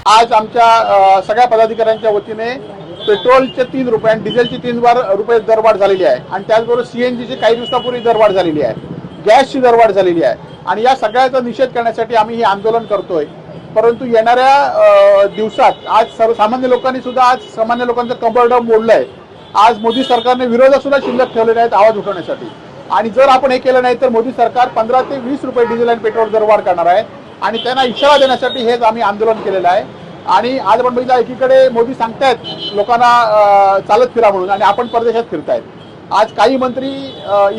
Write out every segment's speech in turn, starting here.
आज आमच्या सगळ्या पदाधिकाऱ्यांच्या वतीने पेट्रोलचे 3 रुपये आणि डिझेलची 3 रुपये दरवाढ झालेली आहे आणि त्याचबरोबर सीएनजीची काही दिवसापूर्वी दरवाढ झालेली आहे, गॅसची दरवाढ झालेली आहे आणि या सगळ्याचा निषेध करण्यासाठी आम्ही हे आंदोलन करतोय। परंतु येणाऱ्या दिवसात आज सर्वसामान्य लोकांनी सुद्धा आज सामान्य लोकांचं कंबरडं मोडलंय। आज मोदी सरकारने विरोधात सुद्धा शिल्लक ठेवलेले आहेत आवाज उठवण्यासाठी आणि जर आपण हे केलं नाही तर मोदी सरकार 15 ते 20 रुपये डिझेल आणि पेट्रोल दरवाढ करणार आहे आणि त्यांना इशारा देण्यासाठी हेच आम्ही आंदोलन केलेलं आहे। आणि आज आपण बघितलं एकीकडे मोदी सांगतायत लोकांना चालत फिरा म्हणून आणि आपण परदेशात फिरतायत। आज काही मंत्री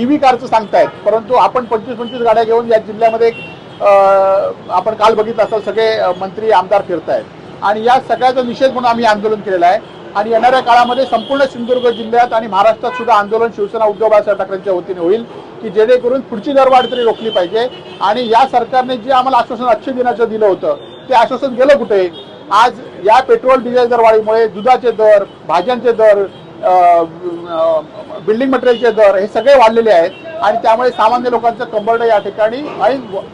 ईव्ही कारचं सांगतायत, परंतु आपण 25-25 गाड्या घेऊन या जिल्ह्यामध्ये आपण काल बघितलं असेल सगळे मंत्री आमदार फिरतायत आणि या सगळ्याचा निषेध म्हणून आम्ही आंदोलन केलेलं आहे। आणि येणाऱ्या काळामध्ये संपूर्ण सिंधुदुर्ग जिल्ह्यात आणि महाराष्ट्रात सुद्धा आंदोलन शिवसेना उद्धव बाळासाहेब ठाकरेंच्या वतीने होईल की जेणेकरून पुढची दरवाढ तरी रोखली पाहिजे। आणि या सरकारने जे आम्हाला आश्वासन 800 दिनाचं दिलं होतं ते आश्वासन गेलं कुठे? आज या पेट्रोल डिझेल दरवाढीमुळे दुधाचे दर, भाज्यांचे दर, बिल्डिंग मटेरियलचे दर हे सगळे वाढलेले आहेत आणि त्यामुळे सामान्य लोकांचं कंबरडं या ठिकाणी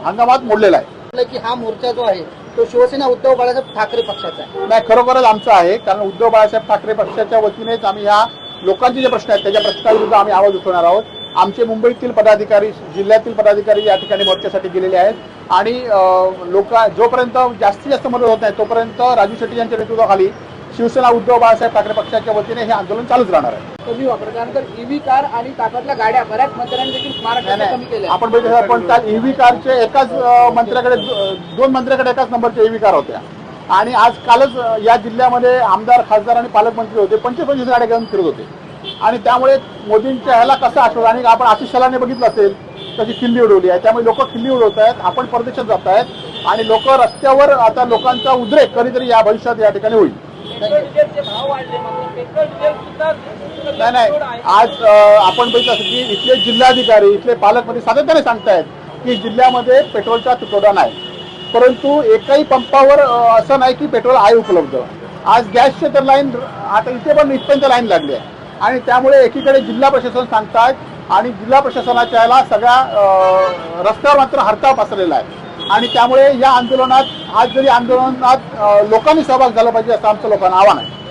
हंगामात मोडलेलं आहे। की हा मोर्चा जो आहे तो शिवसेना उद्धव बाळासाहेब ठाकरे पक्षाचा आहे? नाही, खरोखरच आमचा आहे, कारण उद्धव बाळासाहेब ठाकरे पक्षाच्या वतीनेच आम्ही ह्या लोकांचे जे प्रश्न आहेत त्याच्या प्रश्नाविरुद्ध आम्ही आवाज उठवणार आहोत। आमचे मुंबईतील पदाधिकारी, जिल्ह्यातील पदाधिकारी या ठिकाणी मोर्चासाठी गेलेले आहेत आणि जोपर्यंत जास्तीत जास्त मदत होत नाही तोपर्यंत राजू शेट्टी यांच्या नेतृत्वाखाली शिवसेना उद्धव बाळासाहेब ठाकरे पक्षाच्या वतीने हे आंदोलन चालूच राहणार आहे। कमी वापर, त्यानंतर ईव्ही कार आणि ताफ्यातल्या गाड्या बऱ्याच मंत्र्यांनी देखील महाराष्ट्रात कमी केल्या। आपण बघितलं आपण त्या ईव्ही कारचे एकाच मंत्र्याकडे 2 मंत्र्याकडे एकाच नंबरच्या ईव्ही कार होत्या आणि आज कालच या जिल्ह्यामध्ये आमदार, खासदार आणि पालकमंत्री होते, 25-25 गाड्या घेऊन फिरत होते आणि त्यामुळे मोदींच्या ह्याला कसं आश्वासन, आणि आपण आशिष शेलारने बघितलं असेल त्याची खिल्ली उडवली आहे, त्यामुळे लोक खिल्ली उडवत आहेत, आपण परदेशात जात आहेत आणि लोक रस्त्यावर आता लोकांचा उद्रेक कधीतरी या भविष्यात या ठिकाणी होईल। नाही, आज आपण बघितलं असेल की इथले जिल्हाधिकारी, इथले पालकमंत्री सातत्याने सांगतायत की जिल्ह्यामध्ये पेट्रोलचा तुटवडा नाही, परंतु एकही पंपावर असं नाही की पेट्रोल आहे उपलब्ध। आज गॅसचे तर लाईन आता इथे पण इथपर्यंत लाईन लागली आहे आणि त्यामुळे एकीकडे जिल्हा प्रशासन सांगतात आणि जिल्हा प्रशासनाच्या याला सगळ्या रस्त्यावर मात्र हरताळ पसरलेला आहे आणि त्यामुळे या आंदोलनात आज जरी आंदोलनात लोकांनी सहभाग झाला पाहिजे असं आमचं लोकांना आव्हान आहे।